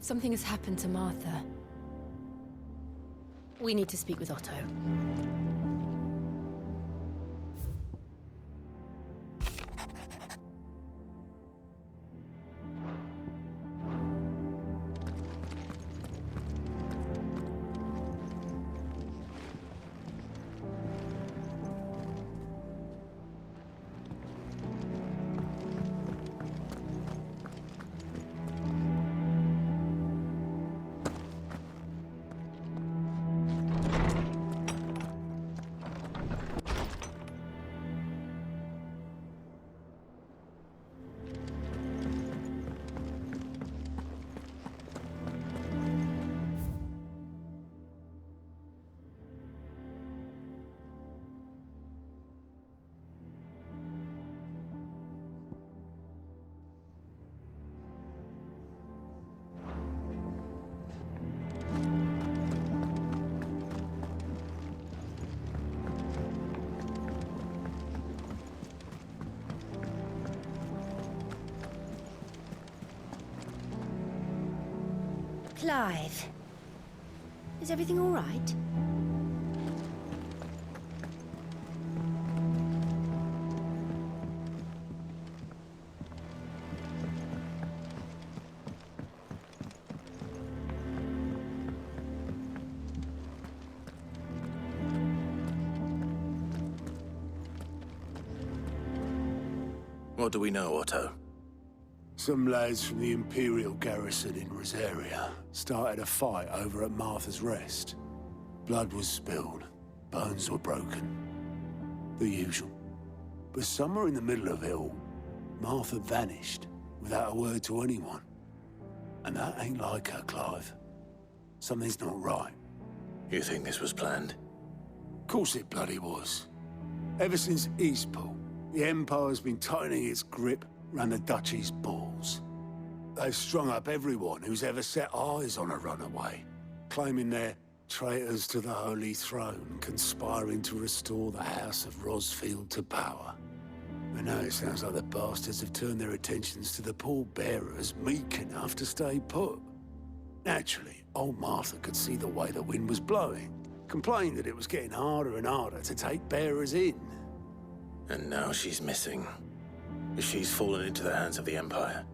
Something has happened to Martha. We need to speak with Otto. Clive, is everything all right? What do we know, Otto? Some lads from the Imperial garrison in Rosaria started a fight over at Martha's Rest. Blood was spilled, bones were broken. The usual. But somewhere in the middle of it all, Martha vanished without a word to anyone. And that ain't like her, Clive. Something's not right. You think this was planned? Of course it bloody was. Ever since Eastpool, the Empire's been tightening its grip round the Duchy's balls. They've strung up everyone who's ever set eyes on a runaway, claiming they're traitors to the Holy Throne, conspiring to restore the House of Rosfield to power. And now it sounds like the bastards have turned their attentions to the pallbearers meek enough to stay put. Naturally, old Martha could see the way the wind was blowing, complained that it was getting harder and harder to take bearers in. And now she's missing. If she's fallen into the hands of the Empire,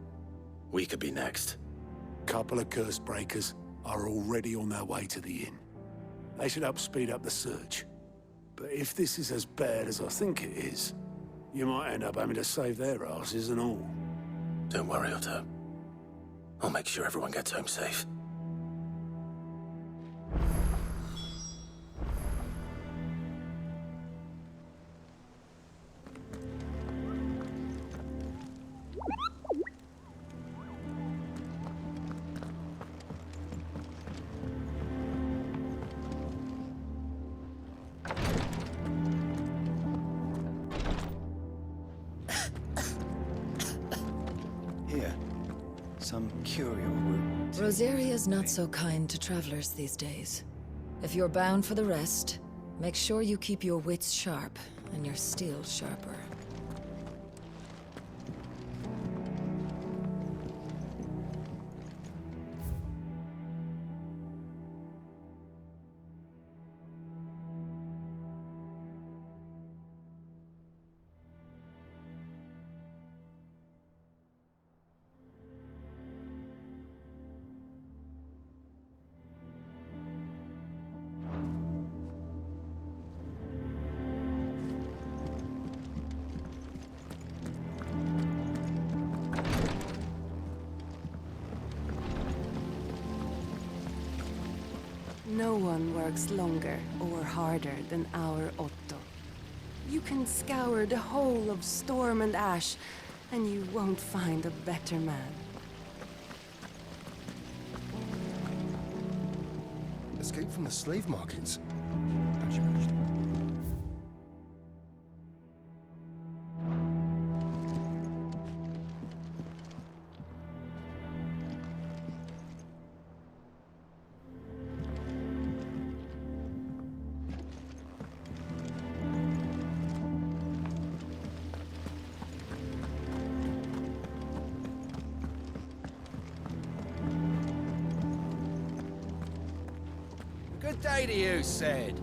we could be next. Couple of curse breakers are already on their way to the inn. They should help speed up the search. But if this is as bad as I think it is, you might end up having to save their asses and all. Don't worry, Otto. I'll make sure everyone gets home safe. Some curio route. Rosaria's not so kind to travelers these days. If you're bound for the rest, make sure you keep your wits sharp and your steel sharper. No one works longer or harder than our Otto. You can scour the whole of Storm and Ash, and you won't find a better man. Escape from the slave markets. Data you said.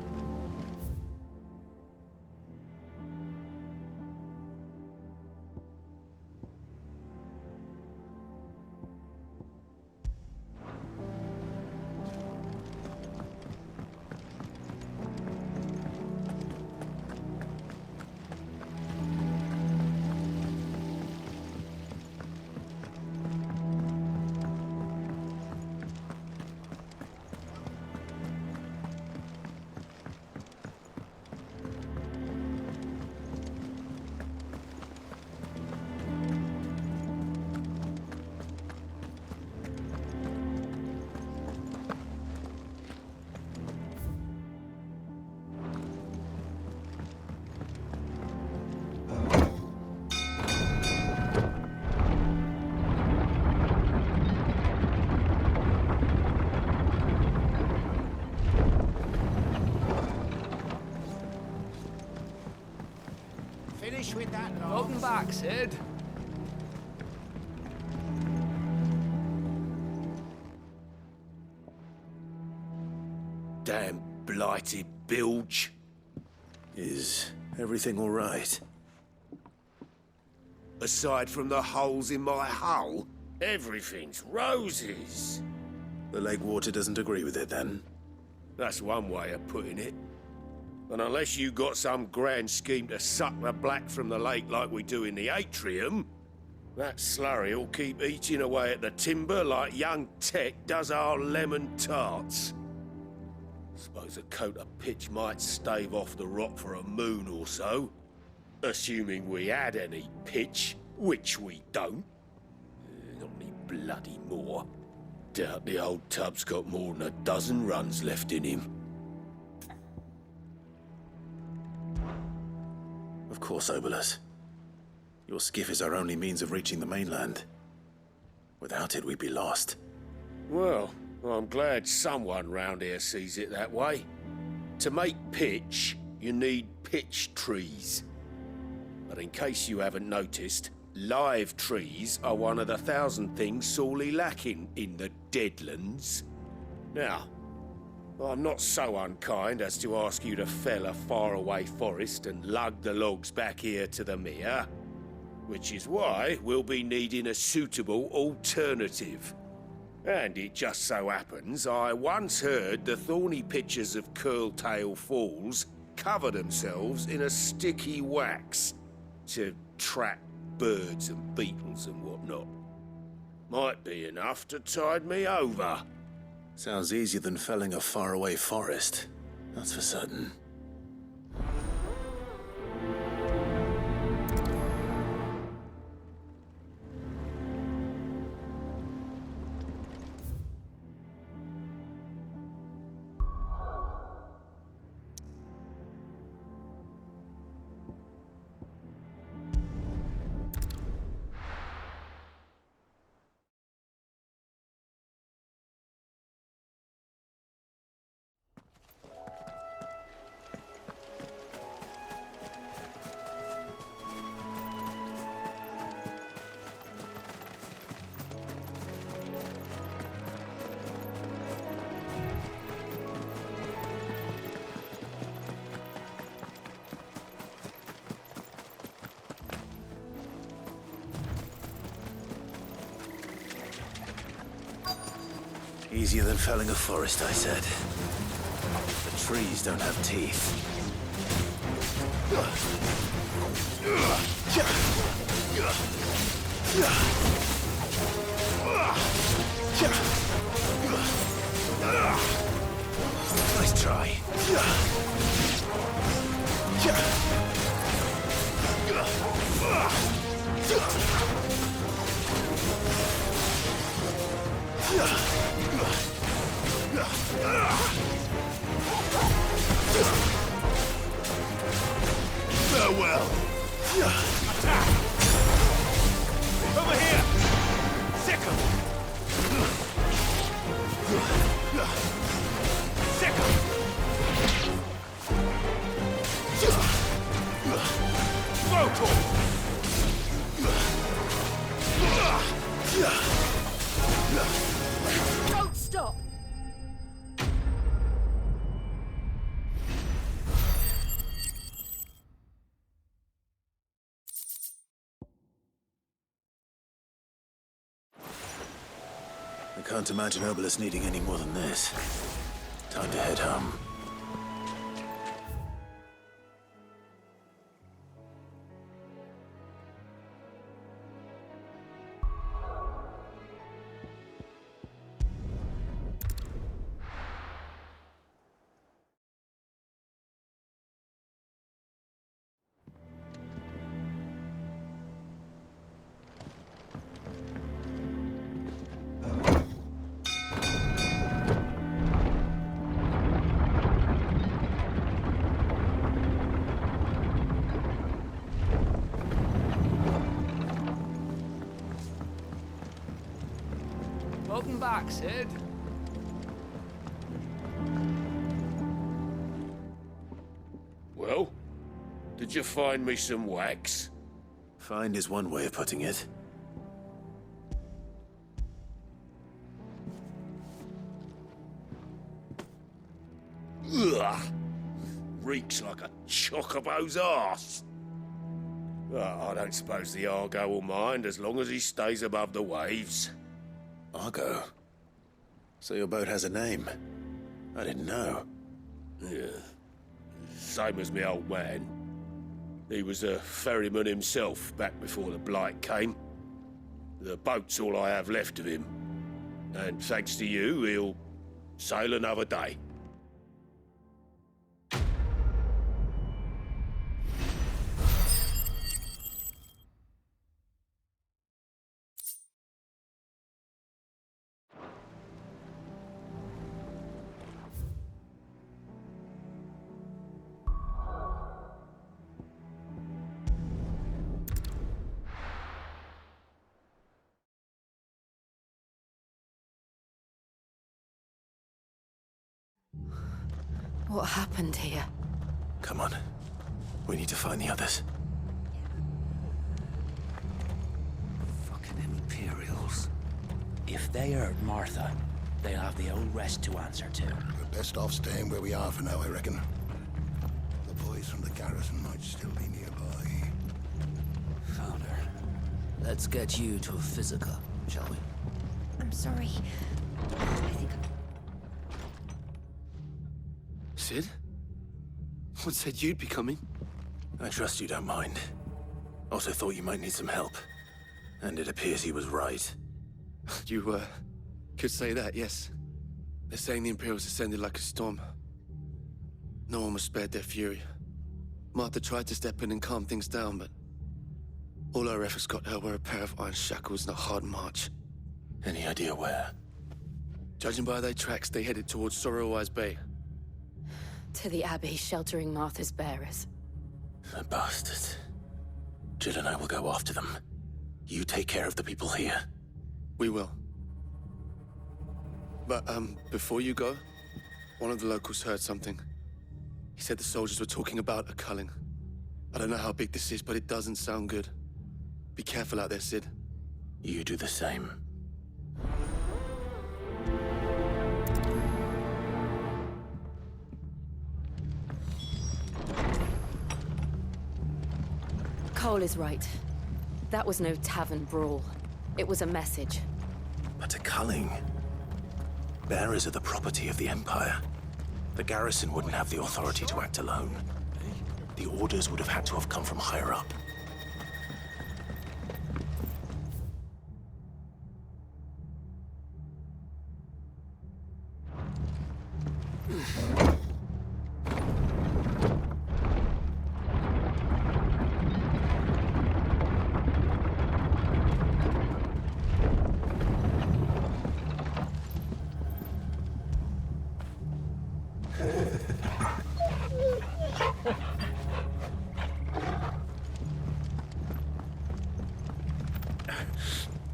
Finish with that, Welcome back, Sid. Damn blighted bilge. Is everything all right? Aside from the holes in my hull, everything's roses. The lake water doesn't agree with it, then? That's one way of putting it. And unless you got some grand scheme to suck the black from the lake like we do in the atrium, that slurry'll keep eating away at the timber like young Tech does our lemon tarts. Suppose a coat of pitch might stave off the rot for a moon or so. Assuming we had any pitch, which we don't. Not any bloody more. Doubt the old tub's got more than a dozen runs left in him. Of course, Obolus. Your skiff is our only means of reaching the mainland. Without it, we'd be lost. Well, I'm glad someone round here sees it that way. To make pitch, you need pitch trees. But in case you haven't noticed, live trees are one of the 1,000 things sorely lacking in the Deadlands. Now, I'm not so unkind as to ask you to fell a faraway forest and lug the logs back here to the mere, which is why we'll be needing a suitable alternative. And it just so happens I once heard the thorny pitchers of Curltail Falls cover themselves in a sticky wax to trap birds and beetles and whatnot. Might be enough to tide me over. Sounds easier than felling a faraway forest. That's for certain. Easier than felling a forest, I said. The trees don't have teeth. Nice try. Farewell. Attack! Over here! Sickle! Sickle! Rotor! Don't stop! I can't imagine Obelisk needing any more than this. Time to head home. Welcome back, Sid. Well, did you find me some wax? Find is one way of putting it. Ugh! Reeks like a Chocobo's arse. Well, I don't suppose the Argo will mind as long as he stays above the waves. Argo? So your boat has a name? I didn't know. Yeah. Same as me old man. He was a ferryman himself back before the Blight came. The boat's all I have left of him. And thanks to you, he'll sail another day. What happened here? Come on. We need to find the others. Fucking Imperials. If they hurt Martha, they'll have the old rest to answer to. We're best off staying where we are for now, I reckon. The boys from the garrison might still be nearby. Founder, let's get you to a physical, shall we? I'm sorry. I think Sid? What said you'd be coming? I trust you don't mind. Also thought you might need some help. And it appears he was right. You, could say that, yes. They're saying the Imperials ascended like a storm. No one was spared their fury. Martha tried to step in and calm things down, but all our efforts got her were a pair of iron shackles and a hard march. Any idea where? Judging by their tracks, they headed towards Sorrowwise Bay. To the Abbey sheltering Martha's bearers. The bastards. Jill and I will go after them. You take care of the people here. We will. But, before you go, one of the locals heard something. He said the soldiers were talking about a culling. I don't know how big this is, but it doesn't sound good. Be careful out there, Sid. You do the same. Cole is right. That was no tavern brawl. It was a message. But a culling. Bearers are the property of the Empire. The garrison wouldn't have the authority to act alone. The orders would have had to have come from higher up.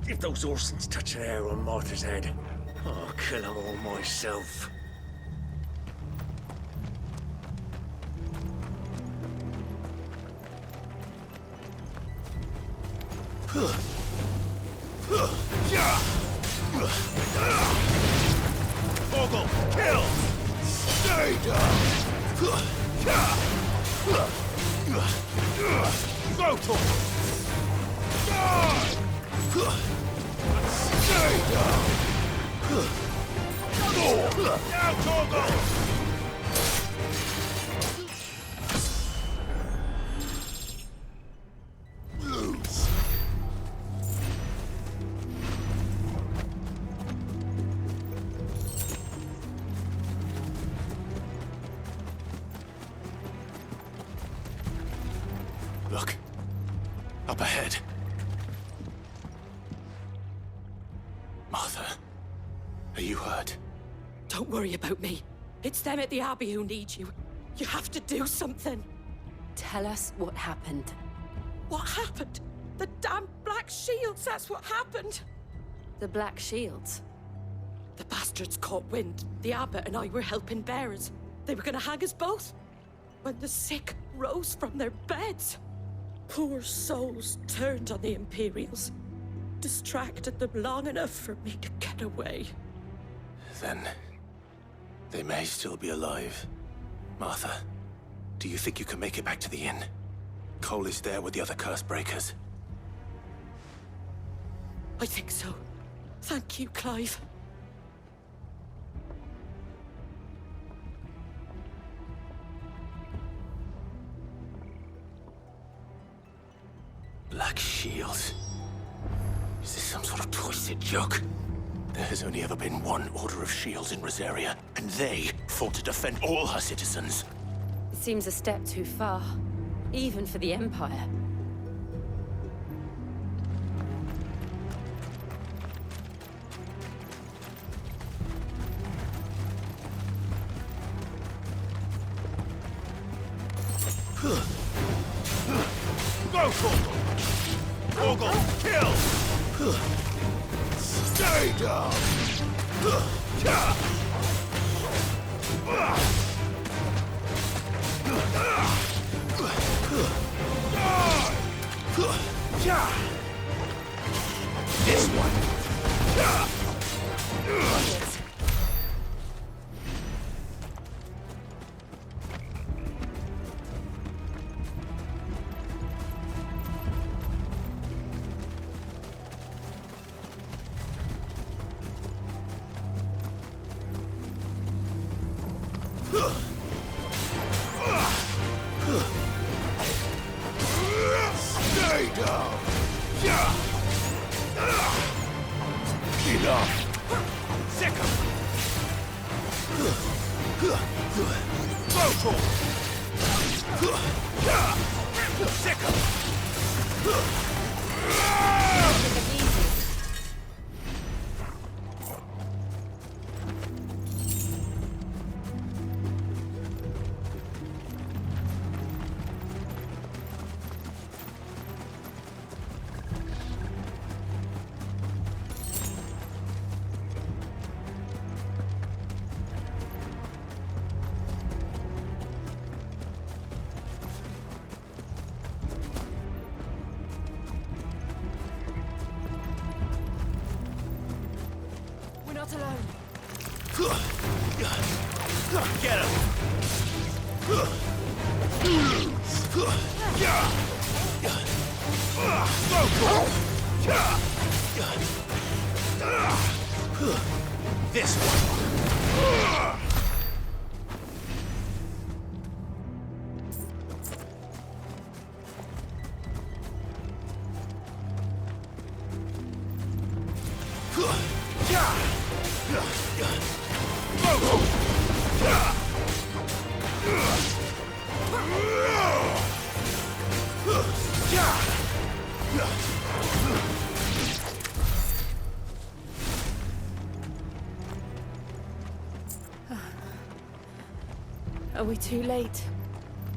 If those Orsons touch an hair on Martha's head, I'll kill them all myself. Ogle, kill! Stay down! Go to him! Die! Stay down! Now, Chocobos! Look. Up ahead. Martha, are you hurt? Don't worry about me. It's them at the Abbey who need you. You have to do something. Tell us what happened. What happened? The damn Black Shields, that's what happened. The Black Shields? The bastards caught wind. The abbot and I were helping bearers. They were gonna hang us both. When the sick rose from their beds. Poor souls turned on the Imperials. Distracted them long enough for me to get away. Then they may still be alive. Martha, do you think you can make it back to the inn? Cole is there with the other curse breakers. I think so. Thank you, Clive. Black Shields. Is this some sort of twisted joke? There has only ever been one Order of Shields in Rosaria, and they fought to defend all her citizens. It seems a step too far, even for the Empire. Go, Torgal! Torgal, kill! Stay down! This one! Stay down! Enough! Sick of Go, Sick We're not alone. Get him! This one! Are we too late?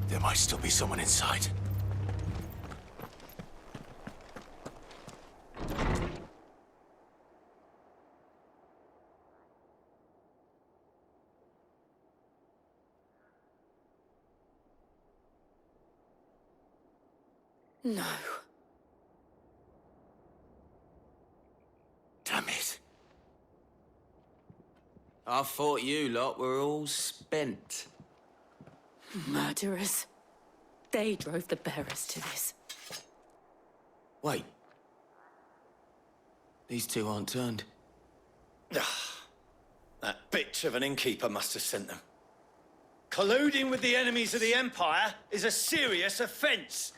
There might still be someone inside. No. Damn it. I thought you lot were all spent. Murderers. They drove the bearers to this. Wait. These two aren't turned. That bitch of an innkeeper must have sent them. Colluding with the enemies of the Empire is a serious offense.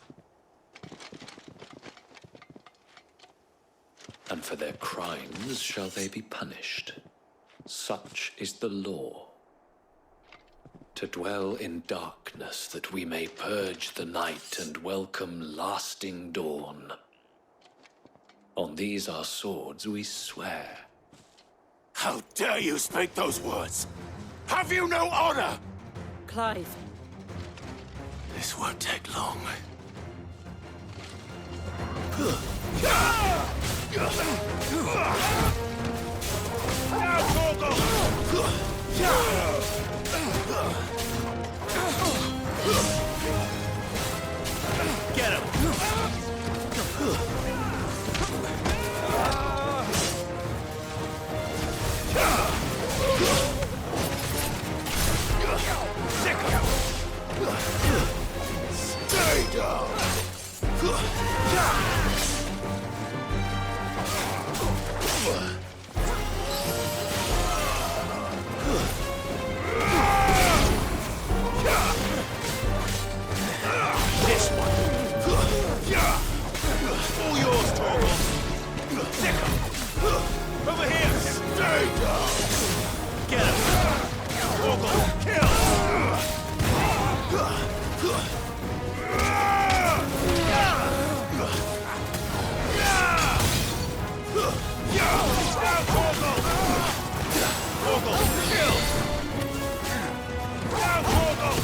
And for their crimes shall they be punished. Such is the law. To dwell in darkness that we may purge the night and welcome lasting dawn. On these our swords we swear. How dare you speak those words? Have you no honor? Clive. This won't take long. Get him! Stay down! This one! All yours, Torgal! Sick him! Over here! Stay down! Get him! Torgal, kill! Down, Torgal! Torgal, kill! Down, Torgal!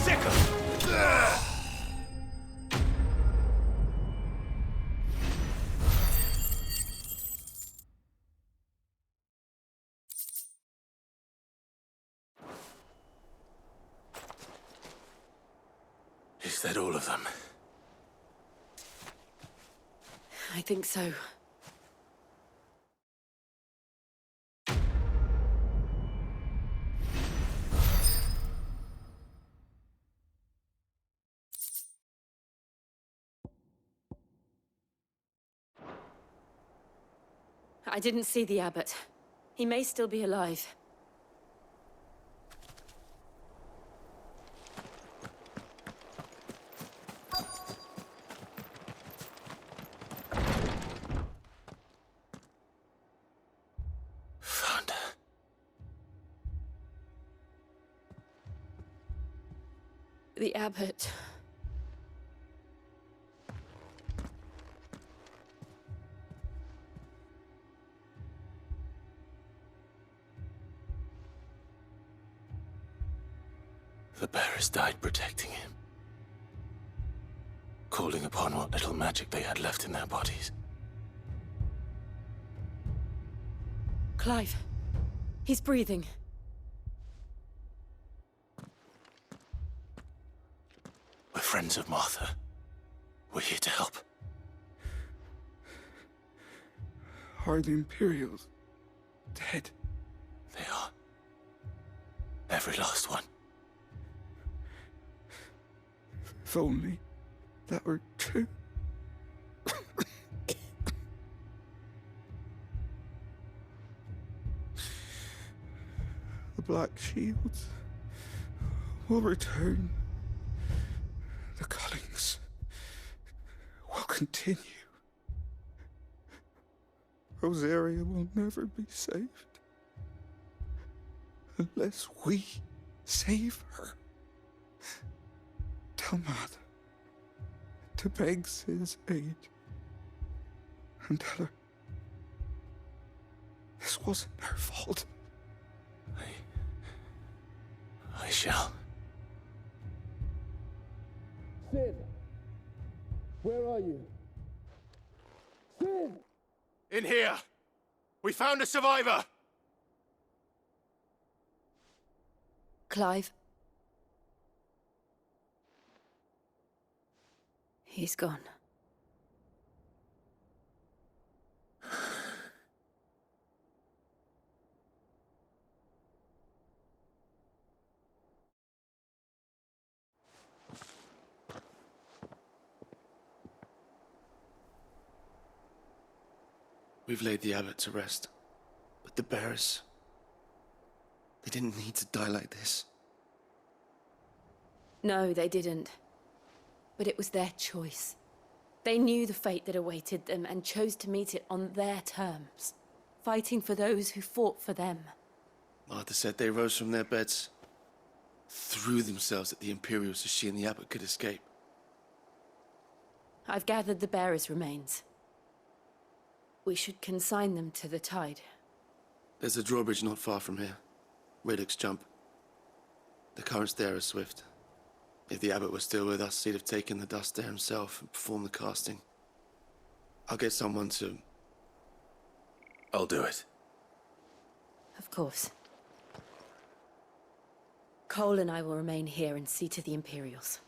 Sick him! Is that all of them? I think so. I didn't see the abbot. He may still be alive. Found her. The abbot. The bearers died protecting him. Calling upon what little magic they had left in their bodies. Clive. He's breathing. We're friends of Martha. We're here to help. Are the Imperials dead? They are. Every last one. If only that were true. The Black Shields will return. The cullings will continue. Rosaria will never be saved unless we save her. Tell Mother to beg Cid's aid and tell her this wasn't her fault. I shall. Cid! Where are you? Cid! In here! We found a survivor! Clive. He's gone. We've laid the abbot to rest. But the bearers... they didn't need to die like this. No, they didn't. But it was their choice. They knew the fate that awaited them and chose to meet it on their terms, fighting for those who fought for them. Martha said they rose from their beds, threw themselves at the Imperials so she and the abbot could escape. I've gathered the bearers' remains. We should consign them to the tide. There's a drawbridge not far from here. Radix jump. The currents there are swift. If the abbot was still with us, he'd have taken the dust there himself and performed the casting. I'll get someone to... I'll do it. Of course. Cole and I will remain here and see to the Imperials.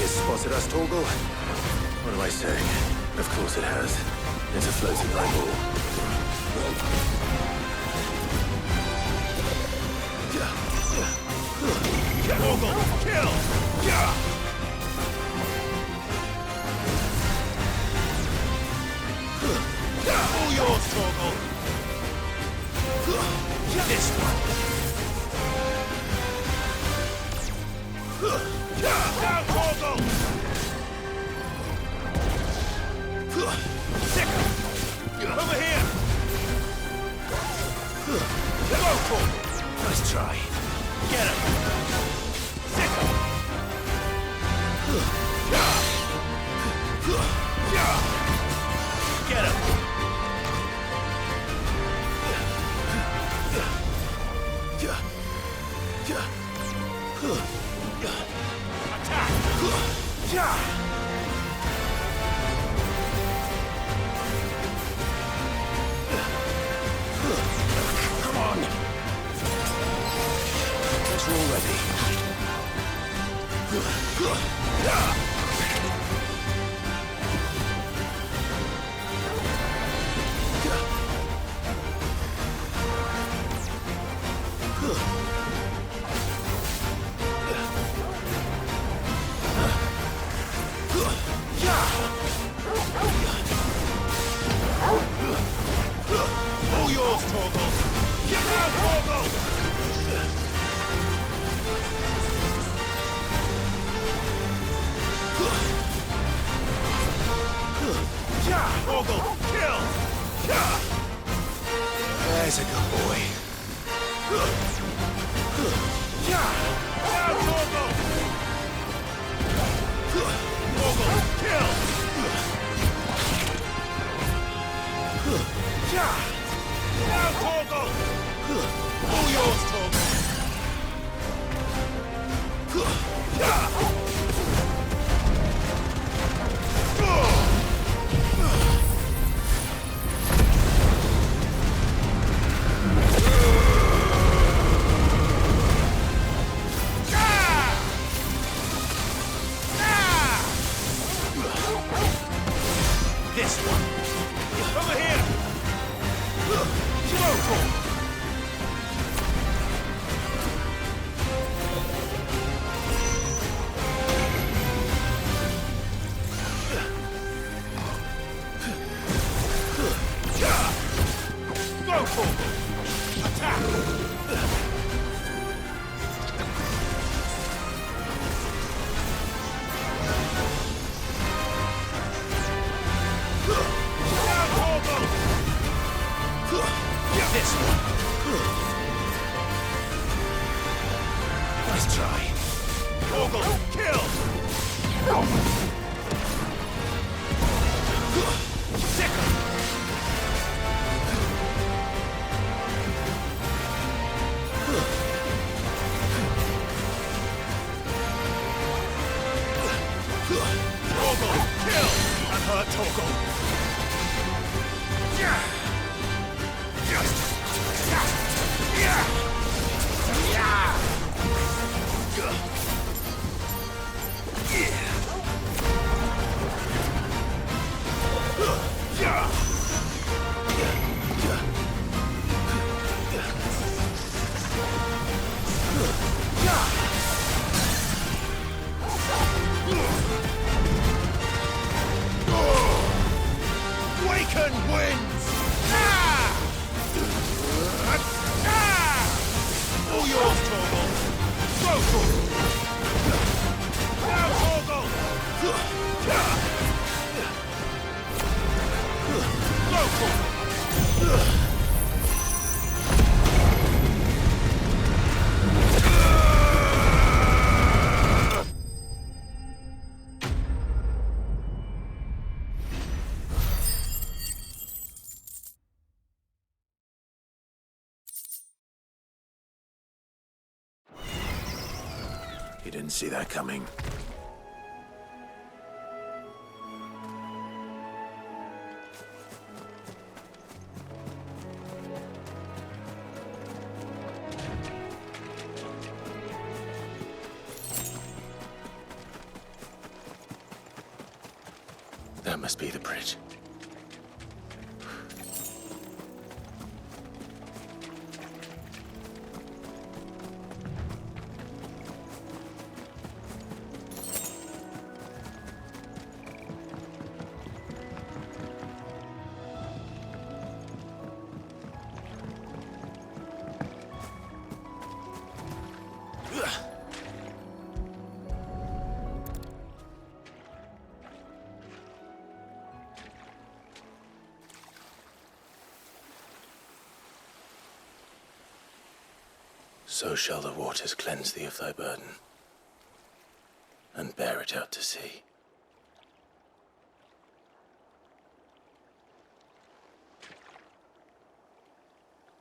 Spotted us, Torgal? What am I saying? Of course it has. It's a floating eyeball. Torgal, kill! All yours, Torgal! This one! Down, Torgal! Over here! Go, Torgal! Nice try. Get him! Sickle! Get him! Attack! Come on! Guess we're all ready. All yours, Torgal! Get out, Torgal! Torgal, kill! There's a good boy. Now, Torgal! Torgal, kill! Now, Torgal! All yours, Torgal! This one! Over here! Go, Torgal! Torgal, kill! And hurt Torgal. Waken wins! All yours, Torgal! Go, Torgal! Now, Torgal! Go, Torgal! You didn't see that coming. That must be the bridge. So shall the waters cleanse thee of thy burden, and bear it out to sea.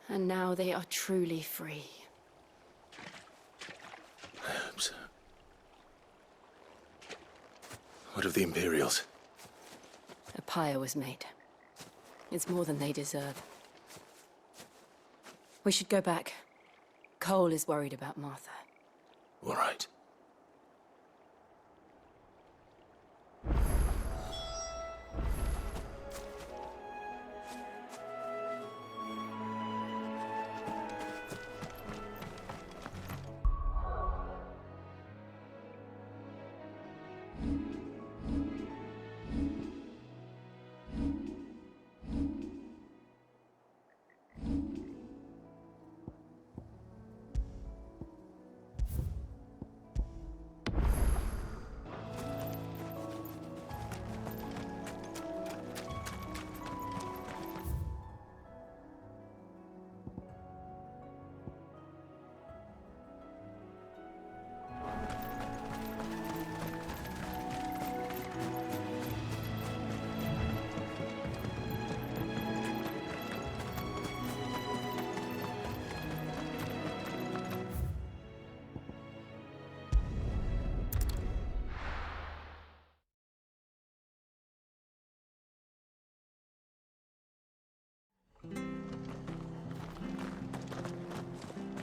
And now they are truly free. I hope so. What of the Imperials? A pyre was made. It's more than they deserve. We should go back. Cole is worried about Martha. All right.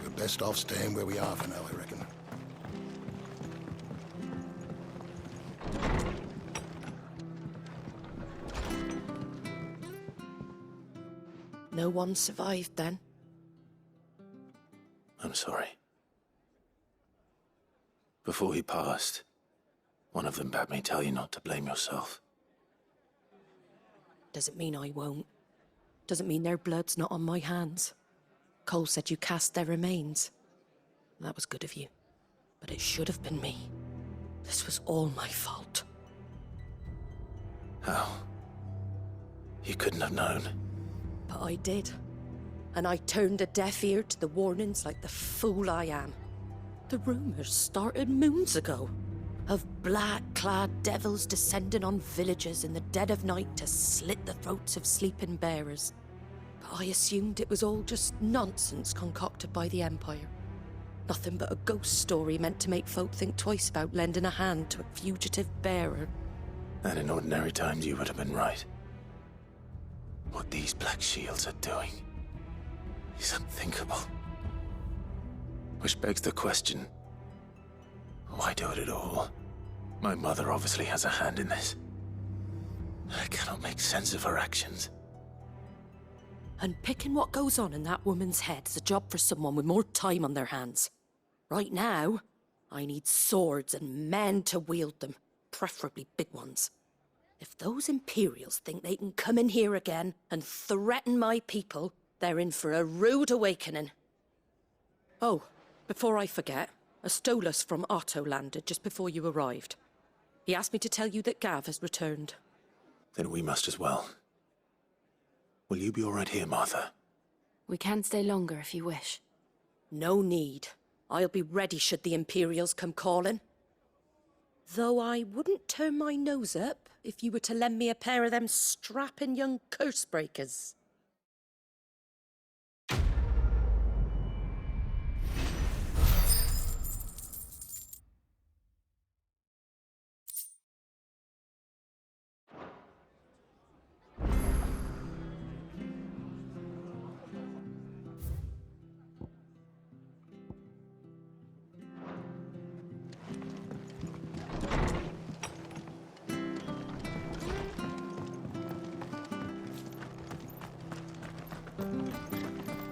We're best off staying where we are for now, I reckon. No one survived then? I'm sorry. Before he passed, one of them bade me tell you not to blame yourself. Doesn't mean I won't. Doesn't mean their blood's not on my hands. Cole said you cast their remains. That was good of you. But it should have been me. This was all my fault. How? You couldn't have known. But I did. And I turned a deaf ear to the warnings like the fool I am. The rumors started moons ago. Of black-clad devils descending on villages in the dead of night to slit the throats of sleeping bearers. But I assumed it was all just nonsense concocted by the Empire. Nothing but a ghost story meant to make folk think twice about lending a hand to a fugitive bearer. And in ordinary times, you would have been right. What these Black Shields are doing is unthinkable. Which begs the question, why do it at all? My mother obviously has a hand in this. I cannot make sense of her actions. Unpicking what goes on in that woman's head is a job for someone with more time on their hands. Right now, I need swords and men to wield them, preferably big ones. If those Imperials think they can come in here again and threaten my people, they're in for a rude awakening. Oh, before I forget, a Stolas from Otto landed just before you arrived. He asked me to tell you that Gav has returned. Then we must as well. Will you be all right here, Martha? We can stay longer if you wish. No need. I'll be ready should the Imperials come calling. Though I wouldn't turn my nose up if you were to lend me a pair of them strapping young curse breakers.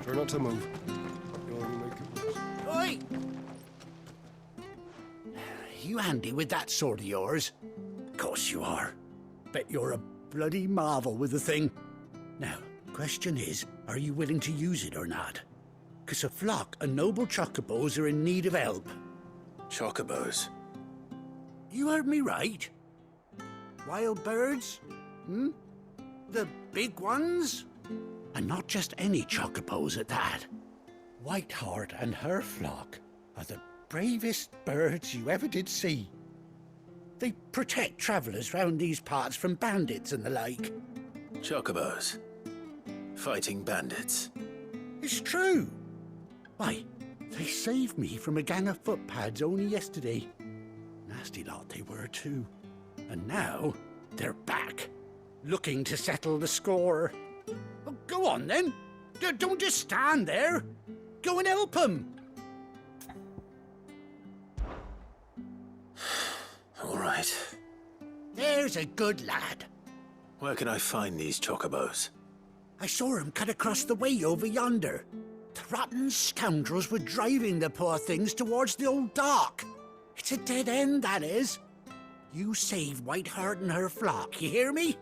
Try not to move. Oi! You handy with that sword of yours? Course you are. Bet you're a bloody marvel with the thing. Now, question is, are you willing to use it or not? 'Cause a flock of noble Chocobos are in need of help. Chocobos? You heard me right. Wild birds? Hmm? The big ones? And not just any Chocobos at that. Whiteheart and her flock are the bravest birds you ever did see. They protect travellers round these parts from bandits and the like. Chocobos? Fighting bandits? It's true. Why, they saved me from a gang of footpads only yesterday. Nasty lot they were too. And now they're back, looking to settle the score. Well, go on then. Don't just stand there. Go and help them. All right. There's a good lad. Where can I find these Chocobos? I saw him cut across the way over yonder. The rotten scoundrels were driving the poor things towards the old dock. It's a dead end, that is. You save Whiteheart and her flock, you hear me?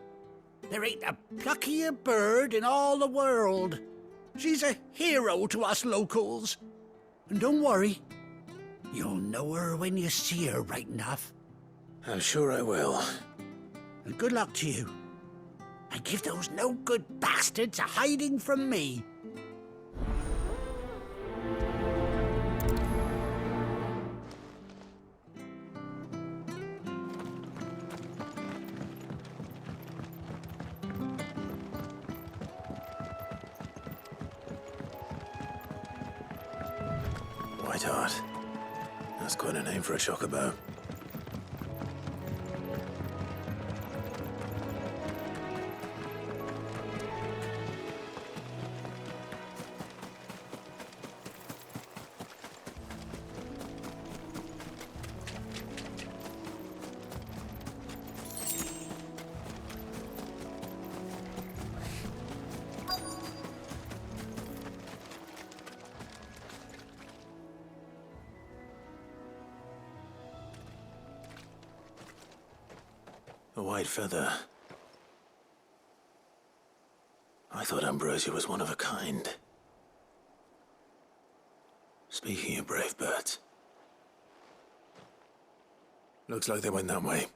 There ain't a pluckier bird in all the world. She's a hero to us locals. And don't worry, you'll know her when you see her right enough. I'm sure I will. And good luck to you. And give those no-good bastards a hiding from me. Whiteheart. That's quite a name for a Chocobo. A white feather. I thought Ambrosia was one of a kind. Speaking of brave birds. Looks like they went that way.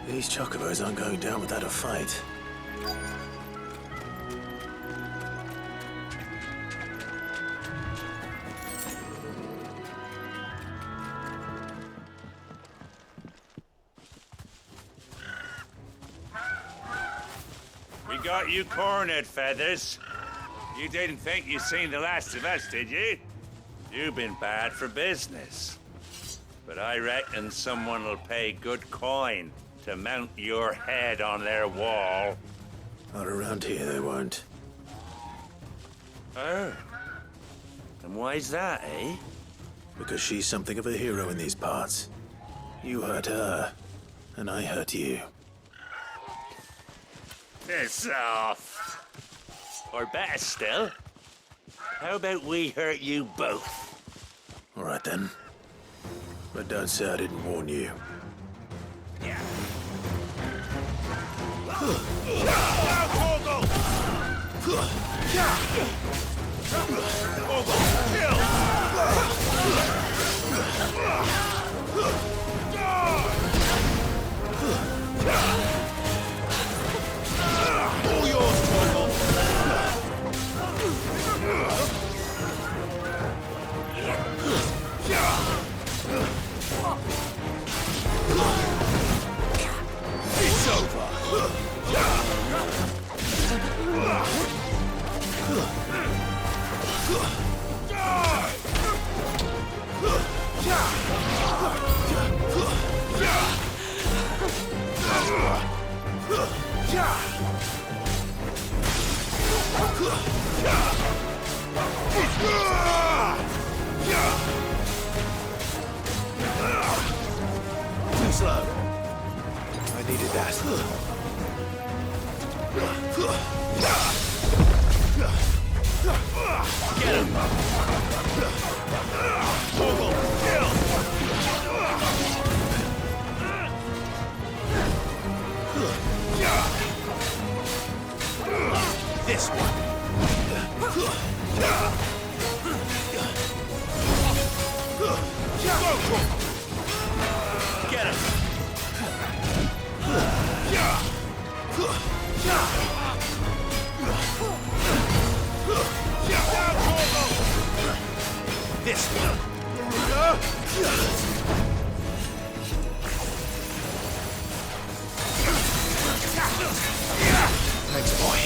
These Chocobos aren't going down without a fight. We got you cornered, Feathers. You didn't think you'd seen the last of us, did you? You've been bad for business. But I reckon someone will pay good coin to mount your head on their wall. Not around here, they won't. Oh. And why's that, eh? Because she's something of a hero in these parts. You hurt her, and I hurt you. Piss off. Or better still, how about we hurt you both? All right then. But don't say I didn't warn you. Yeah. All yours, Torgal! It's over! Too slow. I needed that. Get him! Torgal, kill! This one. Get him! This one. Thanks, boy.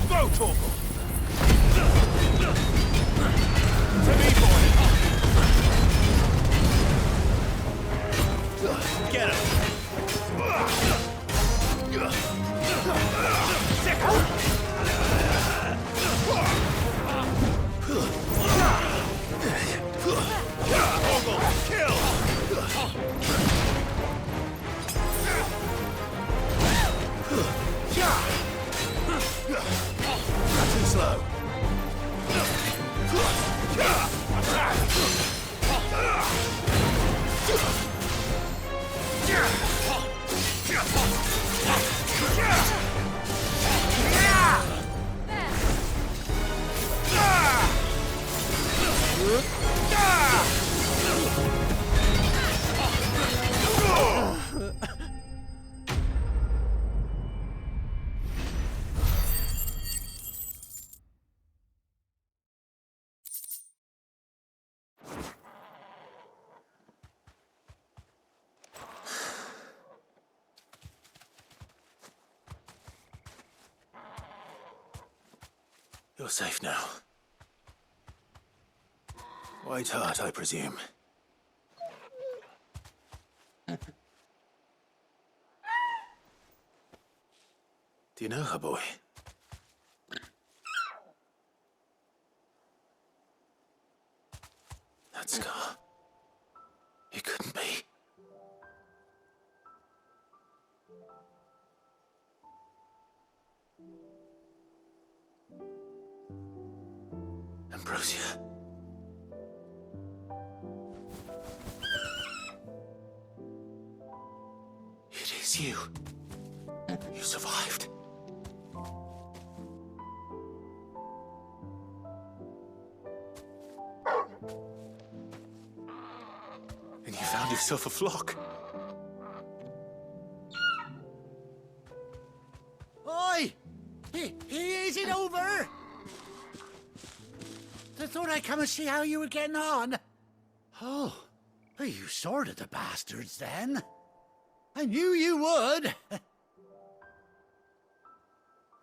Go, Torgal! To me, boy! Get him! Torgal, kill! Too slow. You're safe now. White Heart, I presume. Do you know her, boy? That scar. It couldn't be. Ambrosia. It is you. You survived. And you found yourself a flock. Oi! Is it over? I thought I'd come and see how you were getting on. Oh, you sorted the bastards then. I knew you would.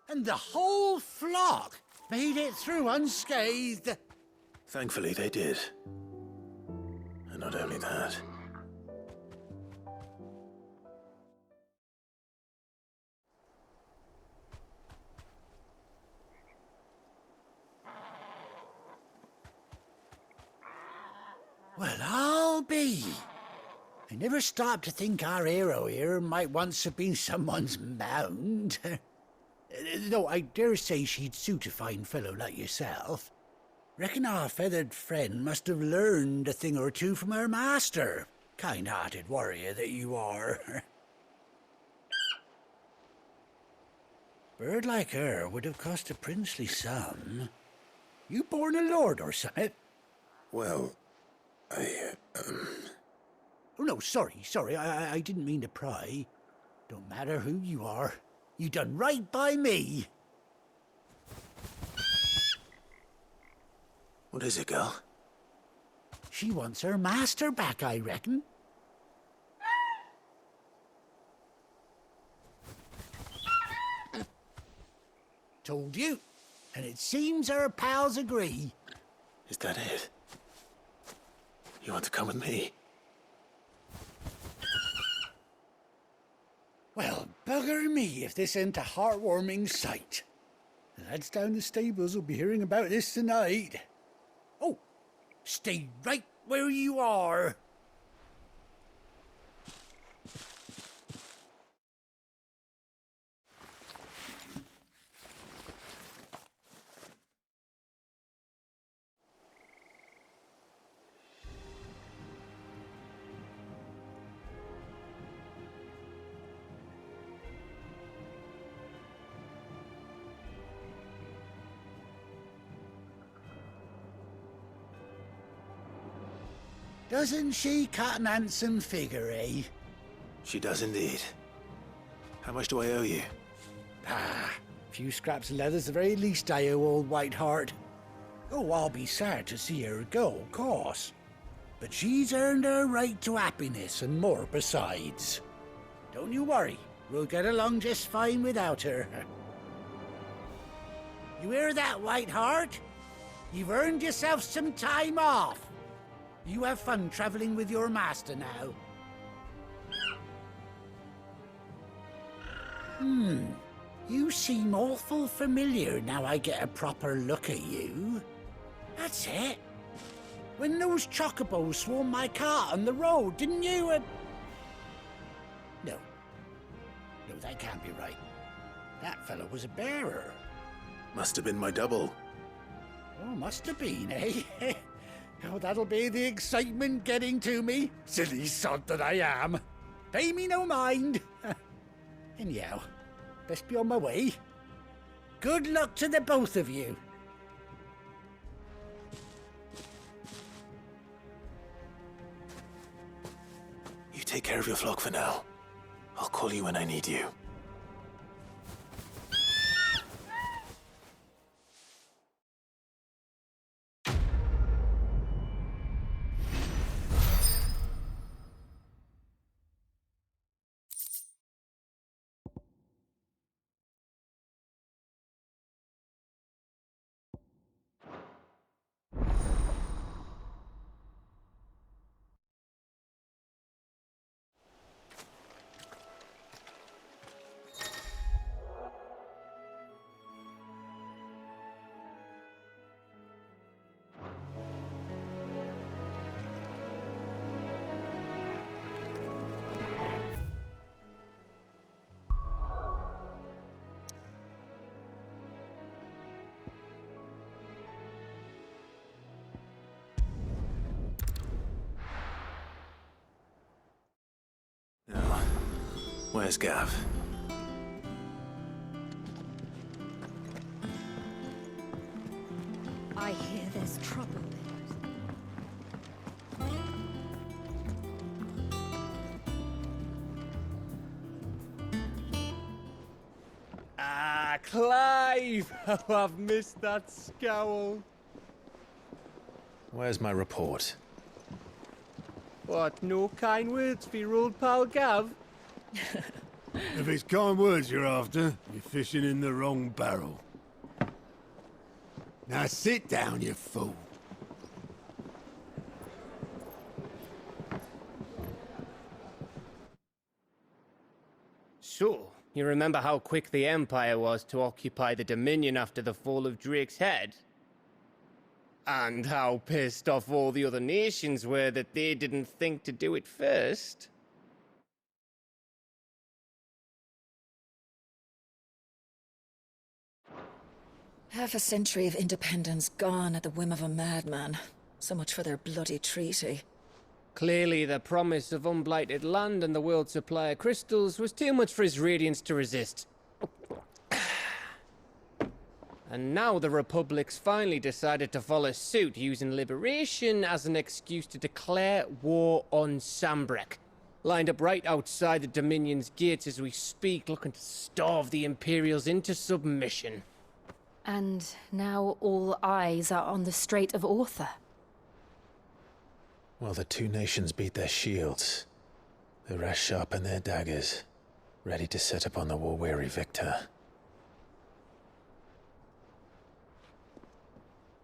And the whole flock made it through unscathed. Thankfully, they did. And not only that. Well, I'll be. I never stopped to think our hero here might once have been someone's mount. Though I dare say she'd suit a fine fellow like yourself. Reckon our feathered friend must have learned a thing or two from her master. Kind-hearted warrior that you are. Bird like her would have cost a princely sum. You born a lord or something? Well, Oh, no, sorry. I didn't mean to pry. Don't matter who you are. You done right by me. What is it, girl? She wants her master back, I reckon. Told you. And it seems her pals agree. Is that it? You want to come with me? Well, bugger me if this ain't a heartwarming sight. The lads down the stables will be hearing about this tonight. Oh, stay right where you are. Doesn't she cut an handsome figure, eh? She does indeed. How much do I owe you? A few scraps of leather's the very least I owe old Whiteheart. Oh, I'll be sad to see her go, of course. But she's earned her right to happiness and more besides. Don't you worry, we'll get along just fine without her. You hear that, Whiteheart? You've earned yourself some time off. You have fun traveling with your master now. You seem awful familiar now I get a proper look at you. That's it. When those Chocobos swarmed my cart on the road, didn't you? No, that can't be right. That fellow was a bearer. Must have been my double. Oh, must have been, eh? Oh, that'll be the excitement getting to me. Silly sod that I am. Pay me no mind. Anyhow, best be on my way. Good luck to the both of you. You take care of your flock for now. I'll call you when I need you. Where's Gav? I hear there's trouble. Ah, Clive! Oh, I've missed that scowl. Where's my report? What, no kind words for your old pal Gav? If it's kind words you're after, you're fishing in the wrong barrel. Now sit down, you fool. So, you remember how quick the Empire was to occupy the Dominion after the fall of Drake's head? And how pissed off all the other nations were that they didn't think to do it first? Half a century of independence gone at the whim of a madman. So much for their bloody treaty. Clearly, the promise of unblighted land and the world's supply of crystals was too much for his radiance to resist. And now the Republic's finally decided to follow suit, using liberation as an excuse to declare war on Sambrek. Lined up right outside the Dominion's gates as we speak, looking to starve the Imperials into submission. And now all eyes are on the Strait of Aether. Well, the two nations beat their shields. The rest sharpen their daggers, ready to set upon the war-weary victor.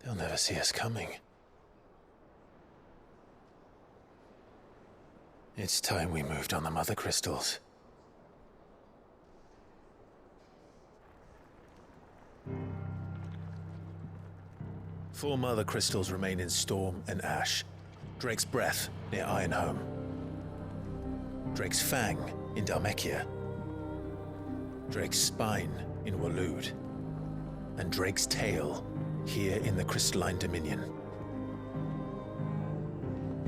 They'll never see us coming. It's time we moved on the Mothercrystals. Four Mothercrystals remain in Storm and Ash. Drake's Breath near Ironhome. Drake's Fang in Dhalmekia. Drake's Spine in Waloed. And Drake's Tail here in the Crystalline Dominion.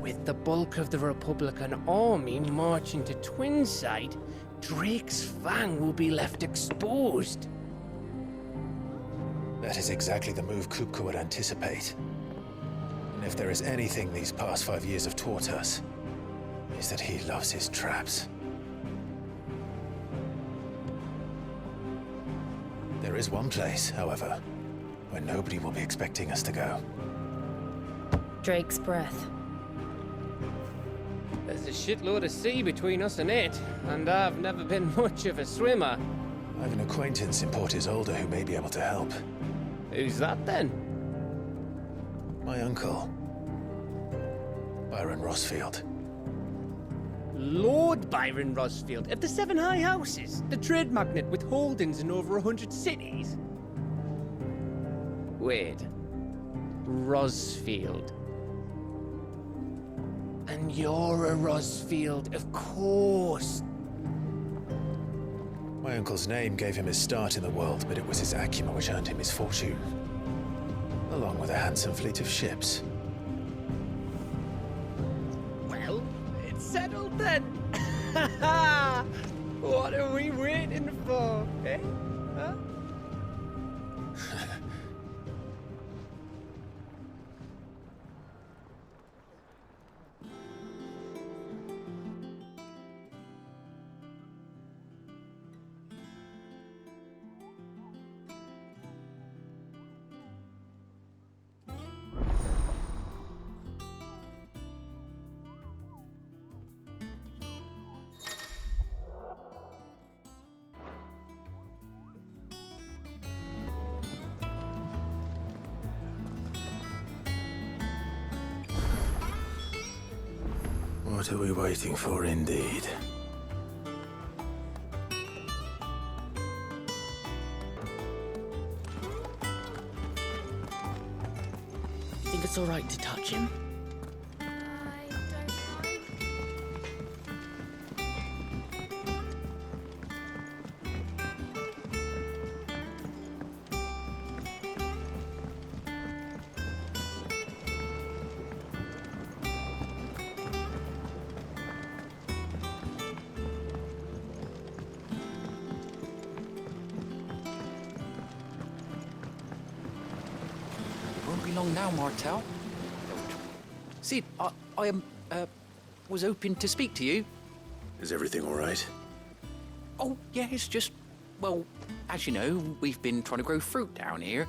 With the bulk of the Republican army marching to Twinside, Drake's Fang will be left exposed. That is exactly the move Kupka would anticipate. And if there is anything these past 5 years have taught us, is that he loves his traps. There is one place, however, where nobody will be expecting us to go. Drake's Breath. There's a shitload of sea between us and it, and I've never been much of a swimmer. I have an acquaintance in Port Isolde who may be able to help. Who's that then? My uncle, Byron Rosfield. Lord Byron Rosfield of the Seven High Houses, the trade magnate with holdings in over 100 cities. Wait, Rosfield. And you're a Rosfield, of course. My uncle's name gave him his start in the world, but it was his acumen which earned him his fortune. Along with a handsome fleet of ships. Well, it's settled then. What are we waiting for, eh? Huh? What are we waiting for, indeed? You think it's all right to touch him? along now, Martel. Sid, I was hoping to speak to you. Is everything all right? Oh, yeah, it's just, well, as you know, we've been trying to grow fruit down here.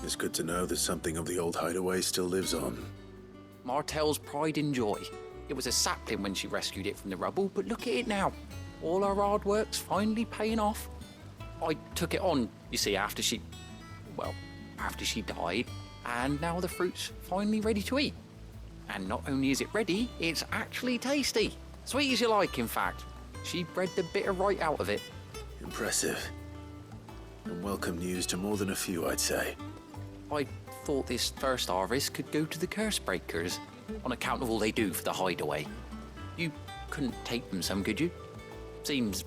It's good to know that something of the old hideaway still lives on. Martel's pride and joy. It was a sapling when she rescued it from the rubble, but look at it now. All our hard work's finally paying off. I took it on, you see, after she died, and now the fruit's finally ready to eat. And not only is it ready, it's actually tasty. Sweet as you like, in fact. She bred the bitter right out of it. Impressive. And welcome news to more than a few, I'd say. I thought this first harvest could go to the curse breakers, on account of all they do for the hideaway. You couldn't take them some, could you? Seems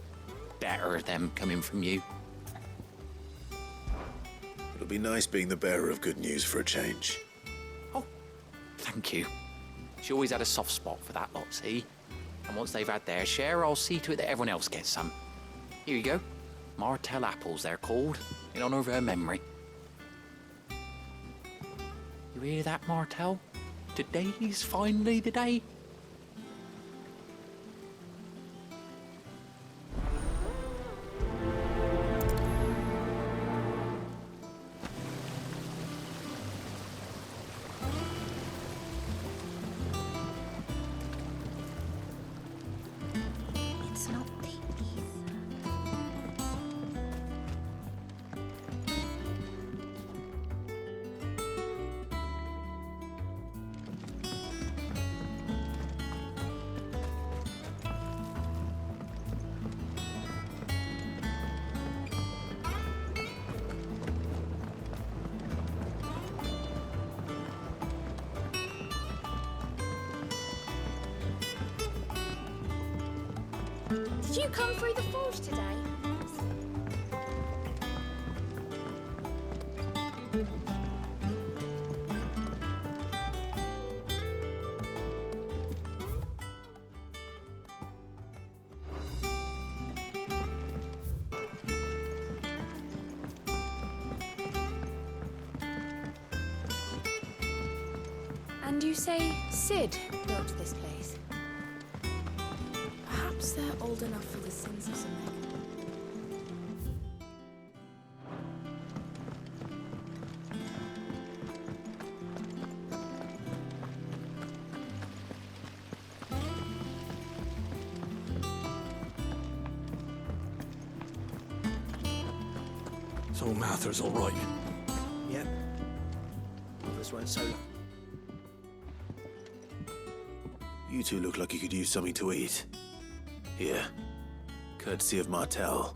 better them coming from you. It'll be nice being the bearer of good news for a change. Oh, thank you. She always had a soft spot for that lot, see? And once they've had their share, I'll see to it that everyone else gets some. Here you go. Martel apples, they're called, in honor of her memory. You hear that, Martel? Today's finally the day. It's not these. Did you come through the forge today? And you say Sid built this place? Perhaps they're old enough for the sins of something. So Mather's all right. Yep. Others weren't so. You two look like you could use something to eat. Here, courtesy of Martel.